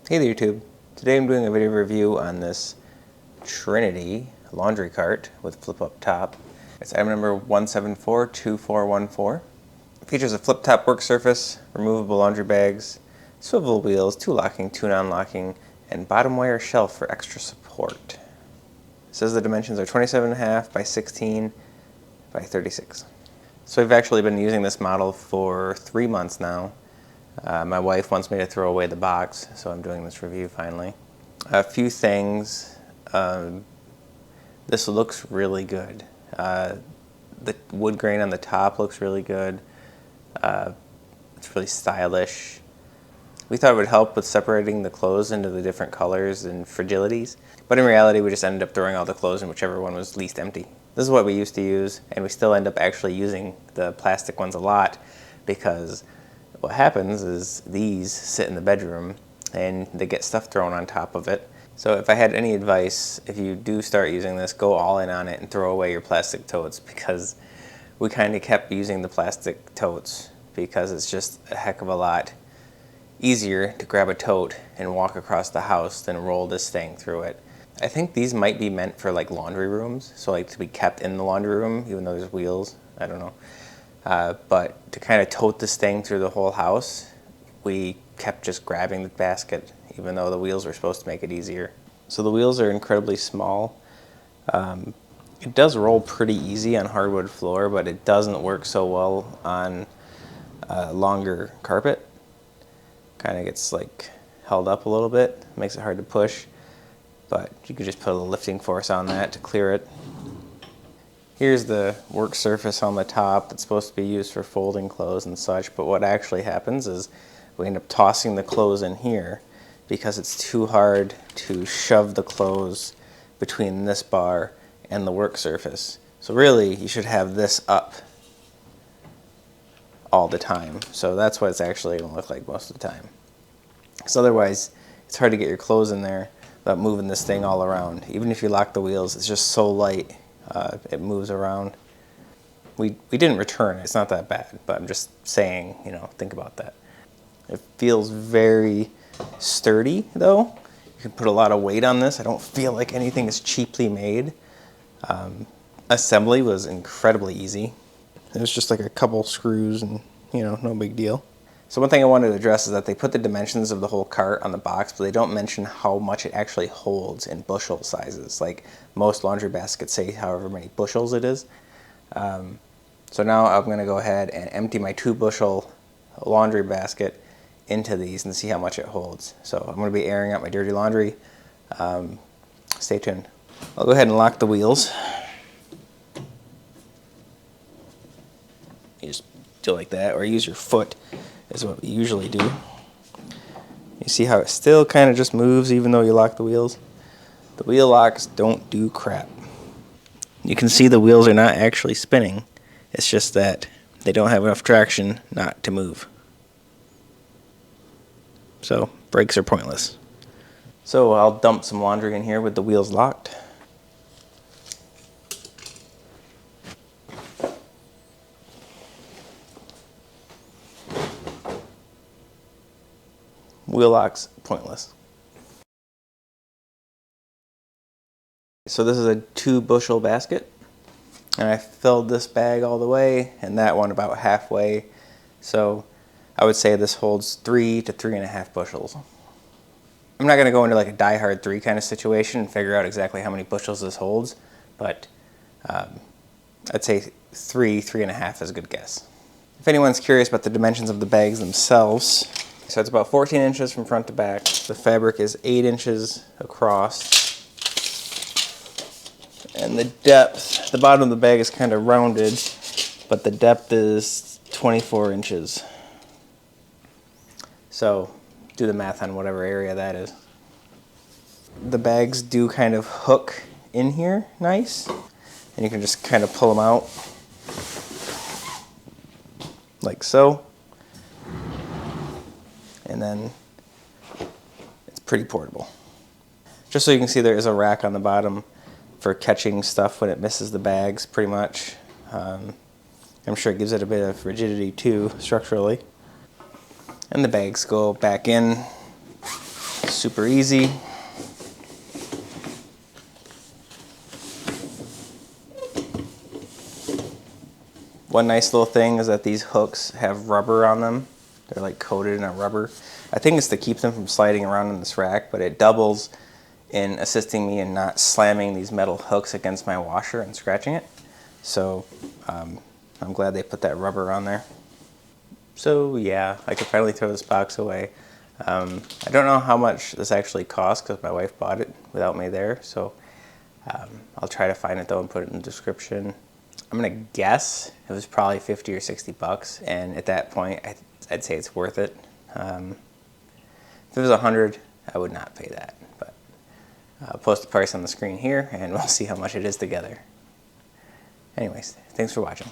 Hey there YouTube. Today I'm doing a video review on this Trinity laundry cart with flip-up top. It's item number 1742414. It features a flip-top work surface, removable laundry bags, swivel wheels, 2 locking, 2 non-locking, and bottom wire shelf for extra support. It says the dimensions are 27.5 by 16 by 36. So we've actually been using this model for 3 months now. My wife wants me to throw away the box, so I'm doing this review finally. A few things. This looks really good. The wood grain on the top looks really good. It's really stylish. We thought it would help with separating the clothes into the different colors and fragilities, but in reality we just ended up throwing all the clothes in whichever one was least empty. This is what we used to use, and we still end up actually using the plastic ones a lot because what happens is these sit in the bedroom and they get stuff thrown on top of it. So if I had any advice, if you do start using this, go all in on it and throw away your plastic totes, because we kind of kept using the plastic totes because it's just a heck of a lot easier to grab a tote and walk across the house than roll this thing through it. I think these might be meant for like laundry rooms, so like to be kept in the laundry room even though there's wheels. I don't know. But to kind of tote this thing through the whole house, we kept just grabbing the basket, even though the wheels were supposed to make it easier. So the wheels are incredibly small. It does roll pretty easy on hardwood floor, but it doesn't work so well on longer carpet. Kind of gets like held up a little bit, makes it hard to push, but you could just put a lifting force on that to clear it. Here's the work surface on the top that's supposed to be used for folding clothes and such, but what actually happens is we end up tossing the clothes in here because it's too hard to shove the clothes between this bar and the work surface. So really, you should have this up all the time. So that's what it's actually going to look like most of the time. Because otherwise, it's hard to get your clothes in there without moving this thing all around. Even if you lock the wheels, it's just so light. It moves around. We didn't return it. It's not that bad, but I'm just saying, you know, think about that. It feels very sturdy, though. You can put a lot of weight on this. I don't feel like anything is cheaply made. Assembly was incredibly easy. It was just like a couple screws and, you know, no big deal. So one thing I wanted to address is that they put the dimensions of the whole cart on the box, but they don't mention how much it actually holds in bushel sizes. Like most laundry baskets say however many bushels it is. So now I'm going to go ahead and empty my 2 bushel laundry basket into these and see how much it holds. So I'm going to be airing out my dirty laundry. Stay tuned. I'll go ahead and lock the wheels. You just do it like that, or use your foot is what we usually do. You see how it still kind of just moves even though you lock the wheels? The wheel locks don't do crap. You can see the wheels are not actually spinning. It's just that they don't have enough traction not to move. So brakes are pointless. So I'll dump some laundry in here with the wheels locked. Wheel locks, pointless. So this is a 2 bushel basket, and I filled this bag all the way and that one about halfway. So I would say this holds 3 to 3.5 bushels. I'm not going to go into like a Die Hard 3 kind of situation and figure out exactly how many bushels this holds, but I'd say 3.5 is a good guess. If anyone's curious about the dimensions of the bags themselves, so it's about 14 inches from front to back. The fabric is 8 inches across. And the depth, the bottom of the bag is kind of rounded, but the depth is 24 inches. So do the math on whatever area that is. The bags do kind of hook in here nice, and you can just kind of pull them out like so. And then it's pretty portable. Just so you can see, there is a rack on the bottom for catching stuff when it misses the bags, pretty much. I'm sure it gives it a bit of rigidity too, structurally. And the bags go back in super easy. One nice little thing is that these hooks have rubber on them. They're like coated in a rubber. I think it's to keep them from sliding around in this rack, but it doubles in assisting me in not slamming these metal hooks against my washer and scratching it. So I'm glad they put that rubber on there. So yeah, I could finally throw this box away. I don't know how much this actually cost because my wife bought it without me there. So I'll try to find it though and put it in the description. I'm gonna guess it was probably 50 or 60 bucks, and at that point I'd say it's worth it. If it was 100, I would not pay that, but I'll post the price on the screen here and we'll see how much it is together. Anyways, thanks for watching.